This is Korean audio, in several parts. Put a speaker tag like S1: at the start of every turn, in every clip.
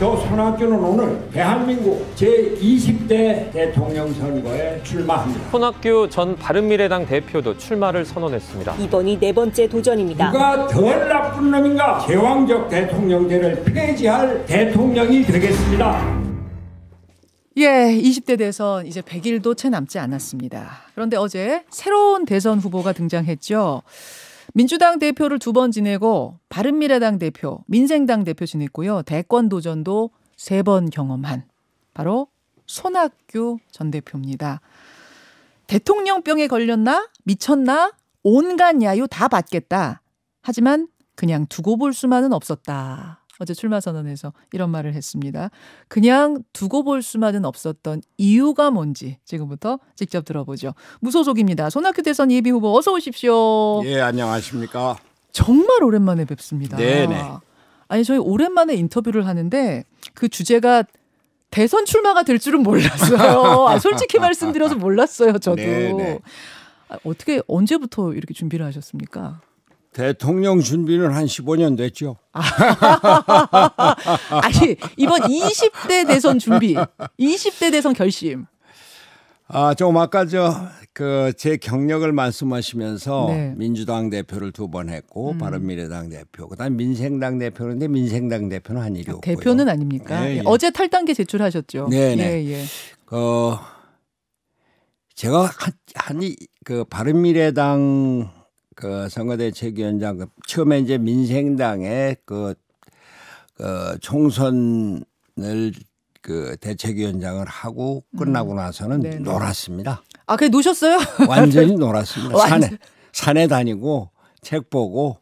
S1: 저 손학규는 오늘 대한민국 제20대 대통령 선거에 출마합니다.
S2: 손학규 전 바른미래당 대표도 출마를 선언했습니다.
S3: 이번이 네 번째 도전입니다.
S1: 누가 덜 나쁜 놈인가? 제왕적 대통령제를 폐지할 대통령이 되겠습니다.
S4: 예, 20대 대선 이제 100일도 채 남지 않았습니다. 그런데 어제 새로운 대선 후보가 등장했죠. 민주당 대표를 2번 지내고 바른미래당 대표, 민생당 대표 지냈고요. 대권 도전도 3번 경험한 바로 손학규 전 대표입니다. 대통령병에 걸렸나? 미쳤나? 온갖 야유 다 받겠다. 하지만 그냥 두고 볼 수만은 없었다. 어제 출마 선언에서 이런 말을 했습니다. 그냥 두고 볼 수만은 없었던 이유가 뭔지 지금부터 직접 들어보죠. 무소속입니다. 손학규 대선 예비후보 어서 오십시오.
S5: 예, 안녕하십니까.
S4: 정말 오랜만에 뵙습니다.
S5: 네네.
S4: 아니 저희 오랜만에 인터뷰를 하는데 그 주제가 대선 출마가 될 줄은 몰랐어요. 솔직히 말씀드려서 몰랐어요. 저도.
S5: 네네.
S4: 어떻게 언제부터 이렇게 준비를 하셨습니까?
S5: 대통령 준비는 한 15년 됐죠.
S4: 아니 이번 20대 대선 준비, 20대 대선 결심.
S5: 좀 아까 제 경력을 말씀하시면서
S4: 네.
S5: 민주당 대표를 2번 했고 바른미래당 대표, 그다음 민생당 대표인데 민생당 대표는 한 일이 없고요.
S4: 대표는 아닙니까?
S5: 예, 예.
S4: 어제 탈당계 제출하셨죠.
S5: 네네.
S4: 예, 예.
S5: 제가 그 바른미래당 선거대책위원장 처음에 이제 민생당의 총선을 대책위원장을 하고 끝나고 나서는
S4: 네네.
S5: 놀았습니다.
S4: 아, 그래 노셨어요?
S5: 완전히 놀았습니다.
S4: 완전.
S5: 산에 다니고 책 보고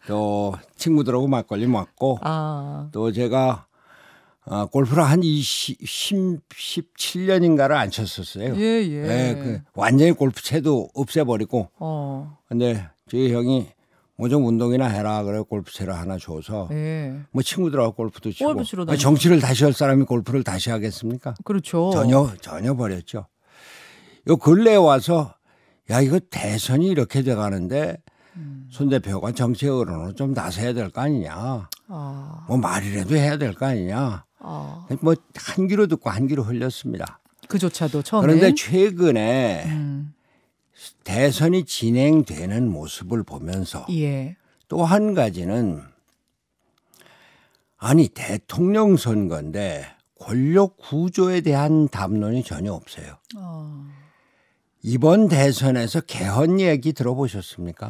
S5: 또 친구들하고 막걸리 먹고 또 제가 골프를 한 17년인가를 안 쳤었어요.
S4: 예, 예.
S5: 네, 완전히 골프채도 없애버리고. 근데 저희 형이 뭐 좀 운동이나 해라 그래 골프채를 하나 줘서
S4: 예.
S5: 뭐 친구들하고 골프도 치고.
S4: 골프 치러 다니고.
S5: 정치를 다시 할 사람이 골프를 다시 하겠습니까?
S4: 그렇죠.
S5: 전혀 버렸죠. 요 근래에 와서 야 이거 대선이 이렇게 돼가는데 손 대표가 정치 어른으로 좀 나서야 될 거 아니냐. 뭐 말이라도 해야 될 거 아니냐. 뭐 한 귀로 듣고 한 귀로 흘렸습니다.
S4: 그조차도 처음에.
S5: 그런데 최근에 대선이 진행되는 모습을 보면서
S4: 예.
S5: 또 한 가지는 아니 대통령 선거인데 권력 구조에 대한 담론이 전혀 없어요. 이번 대선에서 개헌 얘기 들어보셨습니까?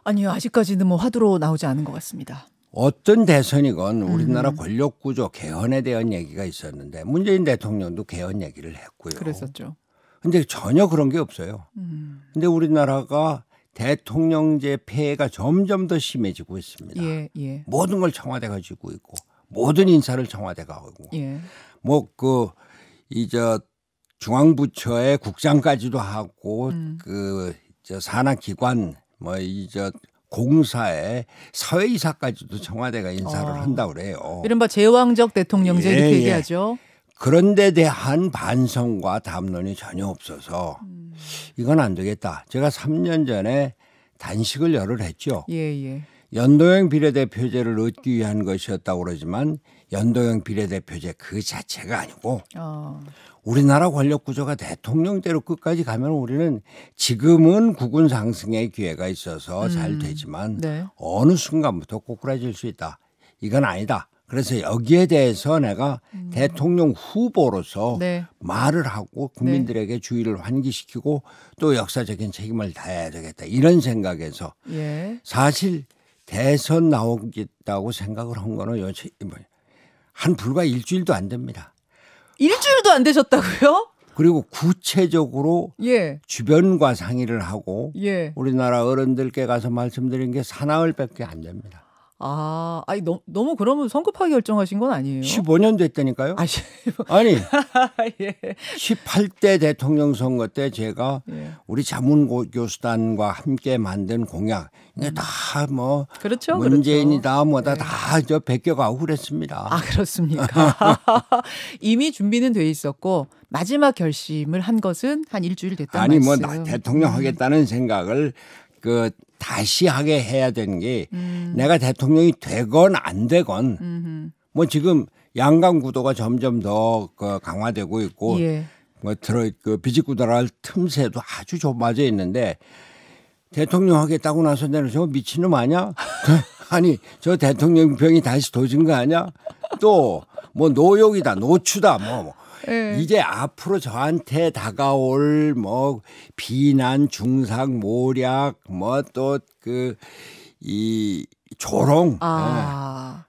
S4: 아니요. 아직까지는 뭐 화두로 나오지 않은 것 같습니다.
S5: 어떤 대선이건 우리나라 권력 구조 개헌에 대한 얘기가 있었는데 문재인 대통령도 개헌 얘기를 했고요.
S4: 그랬었죠.
S5: 근데 전혀 그런 게 없어요. 근데 우리나라가 대통령제 폐해가 점점 더 심해지고 있습니다.
S4: 예, 예.
S5: 모든 걸 청와대가 쥐고 있고 모든 인사를 청와대가 하고
S4: 예.
S5: 뭐 중앙부처의 국장까지도 하고 산하기관 공사에 사회이사까지도 청와대가 인사를 한다고 그래요.
S4: 이른바 제왕적 대통령제 이렇게 얘기하죠.
S5: 그런 데 대한 반성과 담론이 전혀 없어서 이건 안 되겠다. 제가 3년 전에 단식을 열흘 했죠.
S4: 예, 예.
S5: 연동형 비례대표제를 얻기 위한 것이었다고 그러지만 연동형 비례대표제 그 자체가 아니고 우리나라 권력 구조가 대통령제로 끝까지 가면 우리는 지금은 국운 상승의 기회가 있어서 잘 되지만
S4: 네.
S5: 어느 순간부터 꼬꾸라질 수 있다. 이건 아니다. 그래서 여기에 대해서 내가 대통령 후보로서
S4: 네.
S5: 말을 하고 국민들에게 주의를 환기시키고 또 역사적인 책임을 다해야 되겠다. 이런 생각에서
S4: 예.
S5: 사실 대선 나오겠다고 생각을 한 거는 한 불과 일주일도 안 됩니다.
S4: 일주일도 안 되셨다고요?
S5: 그리고 구체적으로
S4: 예.
S5: 주변과 상의를 하고
S4: 예.
S5: 우리나라 어른들께 가서 말씀드린 게 사나흘밖에 안 됩니다.
S4: 아니 너무 그러면 성급하게 결정하신 건 아니에요?
S5: 15년 됐다니까요. 아니
S4: 예.
S5: 18대 대통령 선거 때 제가
S4: 예.
S5: 우리 자문교수단과 함께 만든 공약 이게 다 뭐
S4: 그렇죠,
S5: 문재인이다 뭐다
S4: 네.
S5: 다 저 베껴가고 그랬습니다.
S4: 그렇습니까? 이미 준비는 돼 있었고 마지막 결심을 한 것은 한 일주일 됐다는
S5: 아니 뭐
S4: 말씀.
S5: 대통령 하겠다는 생각을 다시 하게 해야 되는 게 내가 대통령이 되건 안 되건 뭐 지금 양강 구도가 점점 더 강화되고 있고
S4: 예.
S5: 비집구들할 틈새도 아주 좁아져 있는데 대통령 하겠다고 나서 내가 저거 미친놈 아니야? 아니 저 대통령 병이 다시 도진 거 아니야? 또 뭐 노욕이다 노추다 뭐.
S4: 예.
S5: 이제 앞으로 저한테 다가올 뭐 비난 중상 모략 뭐 또 이 조롱.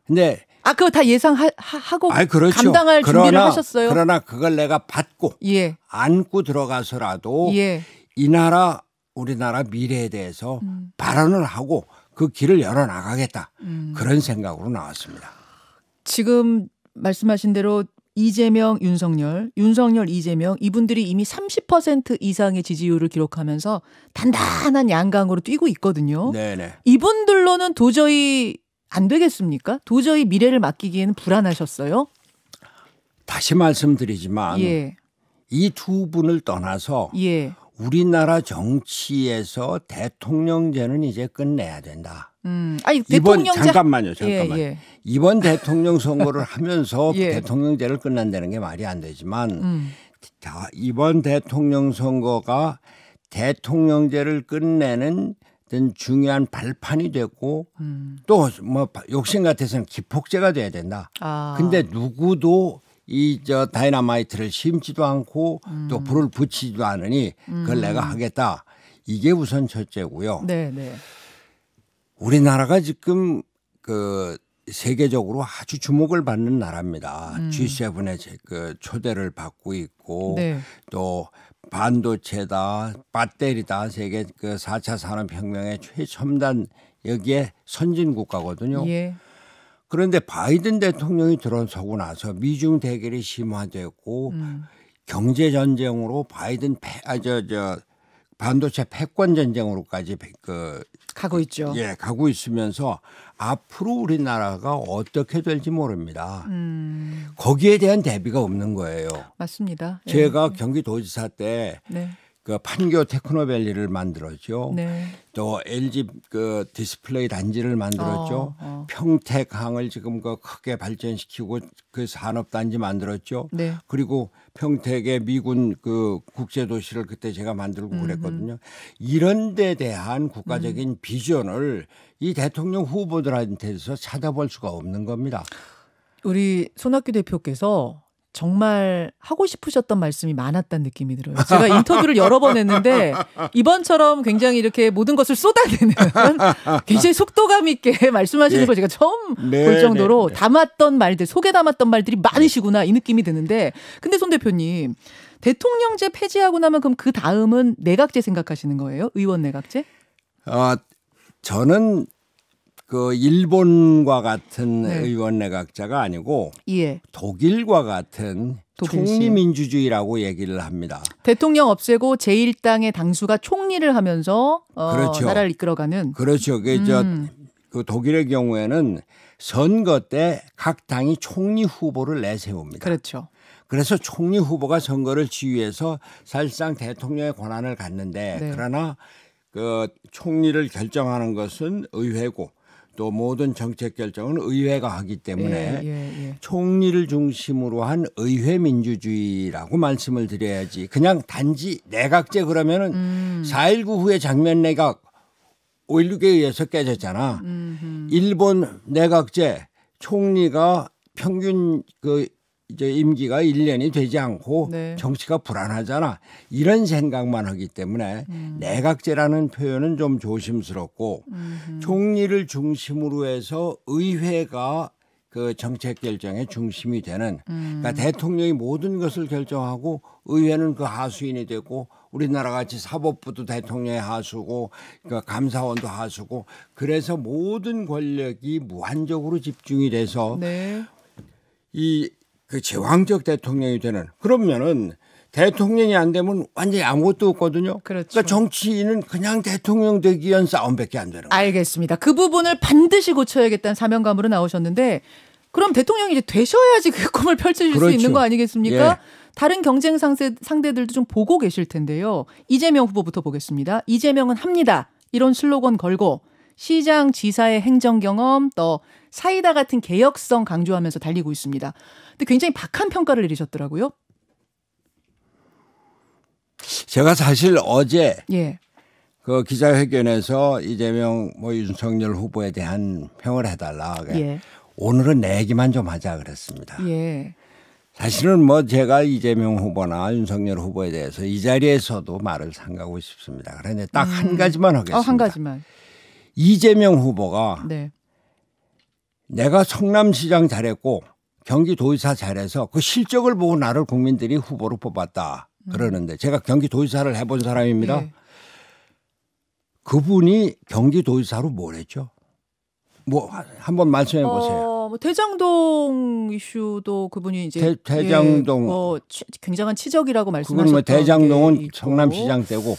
S5: 근데
S4: 그거 다 예상하고
S5: 그렇죠.
S4: 감당할 준비를 하셨어요?
S5: 그러나 그걸 내가 받고
S4: 예.
S5: 안고 들어가서라도
S4: 예.
S5: 우리나라 미래에 대해서 발언을 하고 그 길을 열어나가겠다. 그런 생각으로 나왔습니다.
S4: 지금 말씀하신 대로 이재명, 윤석열, 이재명 이분들이 이미 30% 이상의 지지율을 기록하면서 단단한 양강으로 뛰고 있거든요.
S5: 네네.
S4: 이분들로는 도저히 안 되겠습니까? 도저히 미래를 맡기기에는 불안하셨어요?
S5: 다시 말씀드리지만
S4: 예.
S5: 이 두 분을 떠나서
S4: 예.
S5: 우리나라 정치에서 대통령제는 이제 끝내야 된다.
S4: 아니,
S5: 이번
S4: 대통령제
S5: 잠깐만요.
S4: 예.
S5: 이번 대통령 선거를 하면서
S4: 예.
S5: 대통령제를 끝낸다는 게 말이 안 되지만 이번 대통령 선거가 대통령제를 끝내는 어떤 중요한 발판이 되고 또 뭐 욕심 같아서는 기폭제가 돼야 된다. 근데 누구도 다이너마이트를 심지도 않고 또 불을 붙이지도 않으니 그걸 내가 하겠다. 이게 우선 첫째고요.
S4: 네.
S5: 우리나라가 지금 세계적으로 아주 주목을 받는 나라입니다. G7의 초대를 받고 있고
S4: 네.
S5: 또 반도체다, 배터리다 세계 4차 산업혁명의 최첨단 여기에 선진 국가거든요.
S4: 예.
S5: 그런데 바이든 대통령이 들어서고 나서 미중 대결이 심화되고 경제 전쟁으로 반도체 패권 전쟁으로까지
S4: 가고 있죠.
S5: 예, 가고 있으면서 앞으로 우리나라가 어떻게 될지 모릅니다. 거기에 대한 대비가 없는 거예요.
S4: 맞습니다. 예.
S5: 제가 경기도지사 때
S4: 네.
S5: 판교 테크노밸리를 만들었죠.
S4: 네.
S5: 또 LG 디스플레이 단지를 만들었죠. 평택항을 지금 크게 발전시키고 산업단지 만들었죠.
S4: 네.
S5: 그리고 평택의 미군 국제도시를 그때 제가 만들고 그랬거든요. 이런 데 대한 국가적인 비전을 이 대통령 후보들한테서 찾아볼 수가 없는 겁니다.
S4: 우리 손학규 대표께서 정말 하고 싶으셨던 말씀이 많았다는 느낌이 들어요. 제가 인터뷰를 여러 번 했는데 이번처럼 굉장히 이렇게 모든 것을 쏟아내는 굉장히 속도감 있게 말씀하시는 걸 제가 처음 볼 정도로 담았던 말들, 속에 담았던 말들이 많으시구나 이 느낌이 드는데 근데 손 대표님 대통령제 폐지하고 나면 그럼 그 다음은 내각제 생각하시는 거예요? 의원 내각제?
S5: 저는 일본과 같은
S4: 네.
S5: 의원 내각제가 아니고
S4: 예.
S5: 독일과 같은 총리민주주의라고 얘기를 합니다.
S4: 대통령 없애고 제1당의 당수가 총리를 하면서
S5: 그렇죠.
S4: 나라를 이끌어가는.
S5: 그렇죠. 독일의 경우에는 선거 때 각 당이 총리 후보를 내세웁니다.
S4: 그렇죠.
S5: 그래서 총리 후보가 선거를 지휘해서 사실상 대통령의 권한을 갖는데
S4: 네.
S5: 그러나 총리를 결정하는 것은 의회고 또 모든 정책 결정은 의회가 하기 때문에 총리를 중심으로 한 의회 민주주의라고 말씀을 드려야지. 그냥 단지 내각제 그러면은 4.19 후에 장면 내각 5.16에 의해서 깨졌잖아. 일본 내각제 총리가 평균 임기가 1년이 되지 않고
S4: 네.
S5: 정치가 불안하잖아. 이런 생각만 하기 때문에 내각제라는 표현은 좀 조심스럽고 총리를 중심으로 해서 의회가 정책 결정의 중심이 되는 그러니까 대통령이 모든 것을 결정하고 의회는 그 하수인이 되고 우리나라 같이 사법부도 대통령의 하수고 감사원도 하수고 그래서 모든 권력이 무한적으로 집중이 돼서
S4: 네.
S5: 제왕적 대통령이 되는 그러면은 대통령이 안 되면 완전히 아무것도 없거든요.
S4: 그렇죠.
S5: 그러니까 정치인은 그냥 대통령 되기 위한 싸움밖에 안 되는 거예요.
S4: 알겠습니다. 그 부분을 반드시 고쳐야겠다는 사명감으로 나오셨는데 그럼 대통령이 이제 되셔야지 그 꿈을 펼치실
S5: 그렇죠.
S4: 수 있는 거 아니겠습니까?
S5: 예.
S4: 다른 경쟁 상대들도 좀 보고 계실 텐데요. 이재명 후보부터 보겠습니다. 이재명은 합니다. 이런 슬로건 걸고 시장 지사의 행정 경험 또 사이다 같은 개혁성 강조하면서 달리고 있습니다. 근데 굉장히 박한 평가를 내리셨더라고요.
S5: 제가 사실 어제
S4: 예.
S5: 그 기자회견에서 이재명 윤석열 후보에 대한 평을 해달라.
S4: 예.
S5: 오늘은 내 얘기만 좀 하자 그랬습니다.
S4: 예.
S5: 사실은 제가 이재명 후보나 윤석열 후보에 대해서 이 자리에서도 말을 삼가고 싶습니다. 그런데 딱 한 가지만 하겠습니다.
S4: 한 가지만.
S5: 이재명 후보가
S4: 네.
S5: 내가 성남시장 잘했고 경기도지사 잘해서 그 실적을 보고 나를 국민들이 후보로 뽑았다 그러는데 제가 경기도지사를 해본 사람입니다.
S4: 예.
S5: 그분이 경기도지사로 뭘 했죠? 한번 말씀해 보세요.
S4: 대장동 이슈도 그분이 이제
S5: 대장동
S4: 굉장한 치적이라고
S5: 그건
S4: 말씀하셨던
S5: 대장동은 성남시장 때고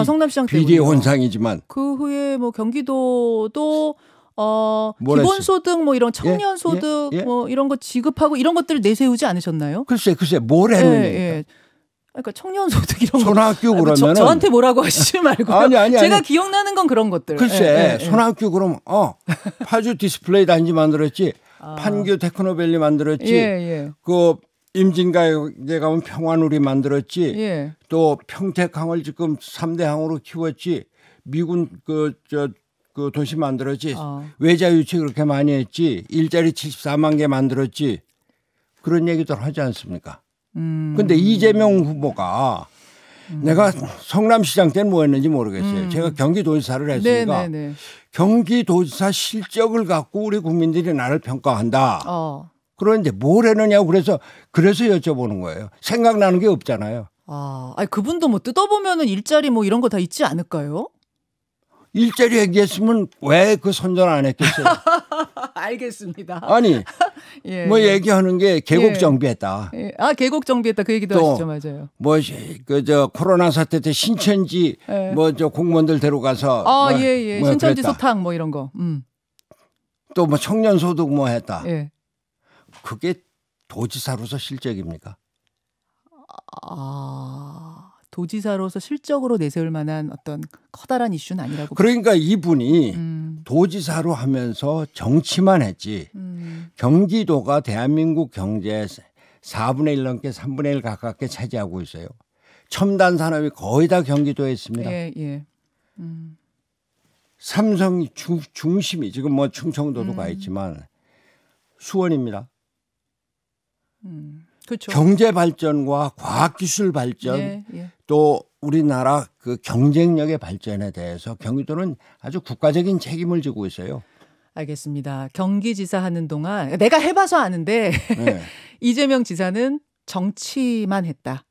S4: 성남시장
S5: 비리의
S4: 때군요.
S5: 혼상이지만
S4: 그 후에 경기도도
S5: 뭘
S4: 기본소득 이런 청년소득
S5: 예?
S4: 이런 거 지급하고 이런 것들을 내세우지 않으셨나요?
S5: 글쎄 뭘 했는데?
S4: 예. 그러니까 청년소득 이런 거.
S5: 손학규 그러면은
S4: 저한테 뭐라고 하시지 말고
S5: 아니.
S4: 제가 기억나는 건 그런 것들.
S5: 글쎄 손학규 그럼 파주 디스플레이 단지 만들었지, 판교 테크노밸리 만들었지, 그 임진가에 가면 평화누리 만들었지, 또 평택항을 지금 3대 항으로 키웠지, 미군 그 도시 만들었지, 외자 유치 그렇게 많이 했지, 일자리 74만 개 만들었지, 그런 얘기들 하지 않습니까? 근데 이재명 후보가 내가 성남시장 때는 뭐 했는지 모르겠어요. 제가 경기도지사를 했으니까 경기도지사 실적을 갖고 우리 국민들이 나를 평가한다. 그런데 뭘 했느냐고 그래서 여쭤보는 거예요. 생각나는 게 없잖아요.
S4: 아니 그분도 뜯어보면은 일자리 이런 거 다 있지 않을까요?
S5: 일자리 얘기했으면 왜 그 선전 안 했겠어요?
S4: 알겠습니다.
S5: 아니 얘기하는 게 계곡 정비했다.
S4: 계곡 정비했다 그 얘기도 하시죠. 맞아요.
S5: 코로나 사태 때 신천지 공무원들 데려가서
S4: 신천지 소탕 이런 거.
S5: 또 청년 소득 했다.
S4: 예.
S5: 그게 도지사로서 실적입니까?
S4: 도지사로서 실적으로 내세울 만한 어떤 커다란 이슈는 아니라고.
S5: 그러니까 이분이 도지사로 하면서 정치만 했지 경기도가 대한민국 경제의 4분의 1 넘게 3분의 1 가깝게 차지하고 있어요. 첨단 산업이 거의 다 경기도에 있습니다. 삼성이 중심이 지금 충청도도 가 있지만 수원입니다.
S4: 그렇죠.
S5: 경제 발전과 과학기술 발전 또 우리나라 그 경쟁력의 발전에 대해서 경기도는 아주 국가적인 책임을 지고 있어요.
S4: 알겠습니다. 경기지사 하는 동안 내가 해봐서 아는데 이재명 지사는 정치만 했다.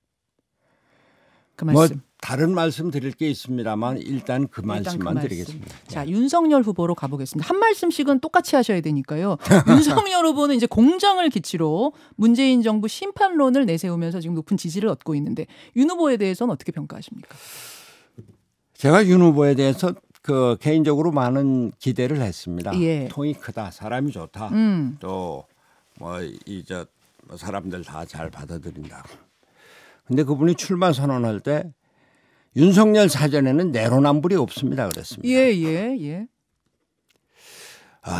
S4: 그 말씀.
S5: 다른 말씀 드릴 게 있습니다만 일단 그 말씀만 드리겠습니다.
S4: 자, 윤석열 후보로 가보겠습니다. 한 말씀씩은 똑같이 하셔야 되니까요. 윤석열 후보는 이제 공정을 기치로 문재인 정부 심판론을 내세우면서 지금 높은 지지를 얻고 있는데 윤 후보에 대해서는 어떻게 평가하십니까?
S5: 제가 윤 후보에 대해서 개인적으로 많은 기대를 했습니다. 통이 크다, 사람이 좋다, 또 사람들 다 잘 받아들인다. 근데 그분이 출마 선언할 때 윤석열 사전에는 내로남불이 없습니다 그랬습니다.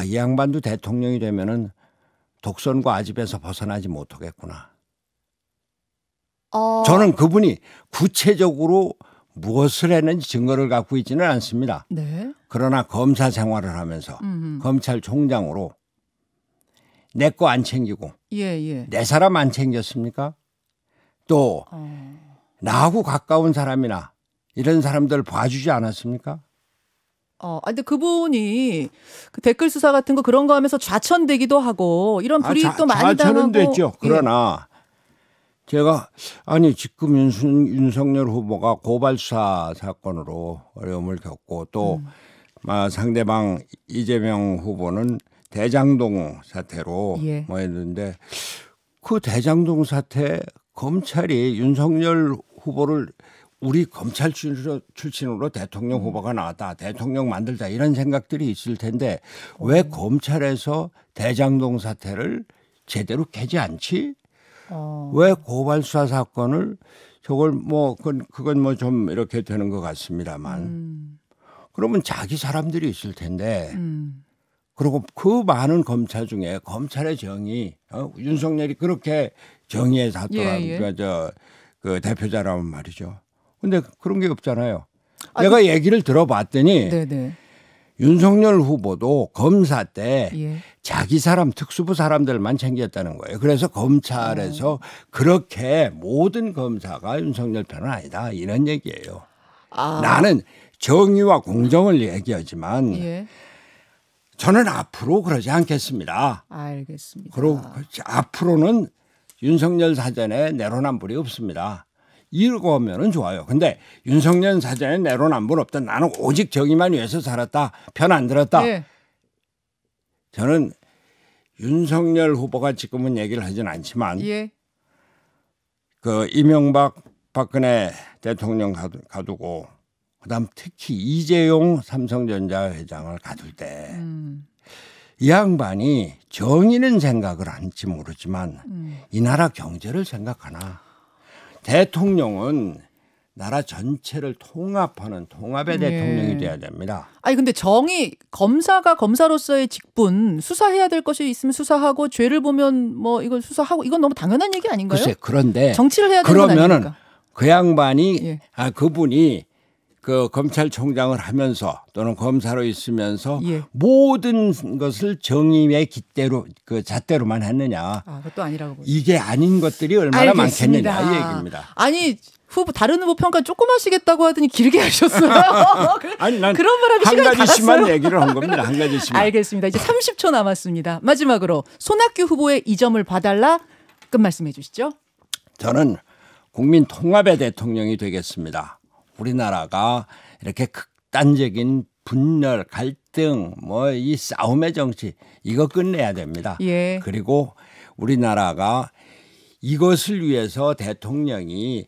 S5: 이 양반도 대통령이 되면은 독선과 아집에서 벗어나지 못하겠구나. 저는 그분이 구체적으로 무엇을 했는지 증거를 갖고 있지는 않습니다. 그러나 검사 생활을 하면서 검찰총장으로 내 거 안 챙기고 내 사람 안 챙겼습니까? 또 나하고 가까운 사람이나 이런 사람들 봐주지 않았습니까?
S4: 근데 그분이 그 댓글 수사 같은 거 그런 거 하면서 좌천되기도 하고 이런 불이익도 많이 당하고.
S5: 좌천은 됐죠. 그러나 제가 지금 윤석열 후보가 고발 수사 사건으로 어려움을 겪고 또 상대방 이재명 후보는 대장동 사태로 했는데 그 대장동 사태 검찰이 윤석열 후보를 우리 검찰 출신으로 대통령 후보가 나왔다. 대통령 만들자 이런 생각들이 있을 텐데 왜 검찰에서 대장동 사태를 제대로 캐지 않지? 왜 고발 수사 사건을 저걸 그건 좀 이렇게 되는 것 같습니다만 그러면 자기 사람들이 있을 텐데 그리고 그 많은 검찰 중에 검찰의 정의, 윤석열이 그렇게 정의에 닿더라.
S4: 예.
S5: 그 대표자라면 말이죠. 근데 그런 게 없잖아요. 내가 얘기를 들어봤더니
S4: 네네.
S5: 윤석열 후보도 검사 때
S4: 예.
S5: 자기 사람 특수부 사람들만 챙겼다는 거예요. 그래서 검찰에서 그렇게 모든 검사가 윤석열 편은 아니다 이런 얘기예요. 나는 정의와 공정을 얘기하지만
S4: 예.
S5: 저는 앞으로 그러지 않겠습니다.
S4: 알겠습니다.
S5: 그리고 앞으로는 윤석열 사전에 내로남불이 없습니다. 이러고 하면은 좋아요. 근데 윤석열 사전에 내로남불 없다. 나는 오직 정의만 위해서 살았다. 편 안 들었다.
S4: 예.
S5: 저는 윤석열 후보가 지금은 얘기를 하진 않지만
S4: 예.
S5: 그 이명박 박근혜 대통령 가두고 그다음 특히 이재용 삼성전자 회장을 가둘 때 이 양반이 정의는 생각을 할지 모르지만 이 나라 경제를 생각하나 대통령은 나라 전체를 통합하는 통합의 대통령이 돼야 됩니다.
S4: 아니 근데 정의 검사가 검사로서의 직분 수사해야 될 것이 있으면 수사하고 죄를 보면 뭐 이걸 수사하고 이건 너무 당연한 얘기 아닌가요?
S5: 글쎄 그런데
S4: 정치를 해야 되는 건
S5: 그러면은
S4: 아닙니까?
S5: 그 양반이
S4: 예.
S5: 그분이 그 검찰총장을 하면서 또는 검사로 있으면서
S4: 예.
S5: 모든 것을 정의의 깃대로 그 잣대로만 했느냐.
S4: 그것도 아니라고 보죠.
S5: 이게 아닌 것들이 얼마나
S4: 알겠습니다.
S5: 많겠느냐 이 얘기입니다.
S4: 아니 다른 후보 평가 조금 하시겠다고 하더니 길게 하셨어요.
S5: 아니 난
S4: 그런 말하기
S5: 한
S4: 시간이
S5: 가지씩만
S4: 다 갔어요.
S5: 얘기를 한 겁니다. 한 가지씩만.
S4: 알겠습니다. 이제 30초 남았습니다. 마지막으로 손학규 후보의 이 점을 봐달라 끝 말씀해 주시죠.
S5: 저는 국민 통합의 대통령이 되겠습니다. 우리나라가 이렇게 극단적인 분열, 갈등, 뭐 이 싸움의 정치 이거 끝내야 됩니다.
S4: 예.
S5: 그리고 우리나라가 이것을 위해서 대통령이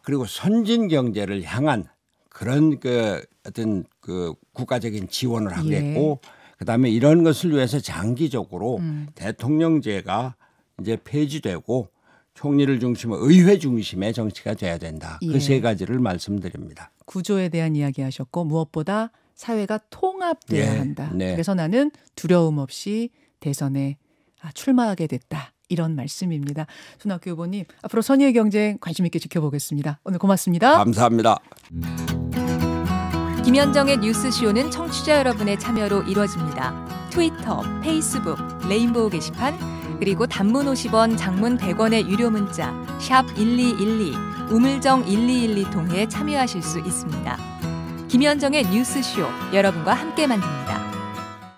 S5: 그리고 선진 경제를 향한 그런 그 어떤 그 국가적인 지원을 하겠고 그다음에 이런 것을 위해서 장기적으로 대통령제가 이제 폐지되고 총리를 중심으로 의회 중심의 정치가 돼야 된다.
S4: 예.
S5: 그 세 가지를 말씀드립니다.
S4: 구조에 대한 이야기 하셨고 무엇보다 사회가 통합돼야
S5: 네,
S4: 한다.
S5: 네.
S4: 그래서 나는 두려움 없이 대선에 출마하게 됐다. 이런 말씀입니다. 손학규 후보님 앞으로 선의의 경쟁 관심 있게 지켜보겠습니다. 오늘 고맙습니다.
S5: 감사합니다.
S6: 김현정의 뉴스쇼는 청취자 여러분의 참여로 이루어집니다. 트위터, 페이스북, 레인보우 게시판 그리고 단문 50원, 장문 100원의 유료 문자 샵 1212, 우물정 1212 통해 참여하실 수 있습니다. 김현정의 뉴스쇼 여러분과 함께 만듭니다.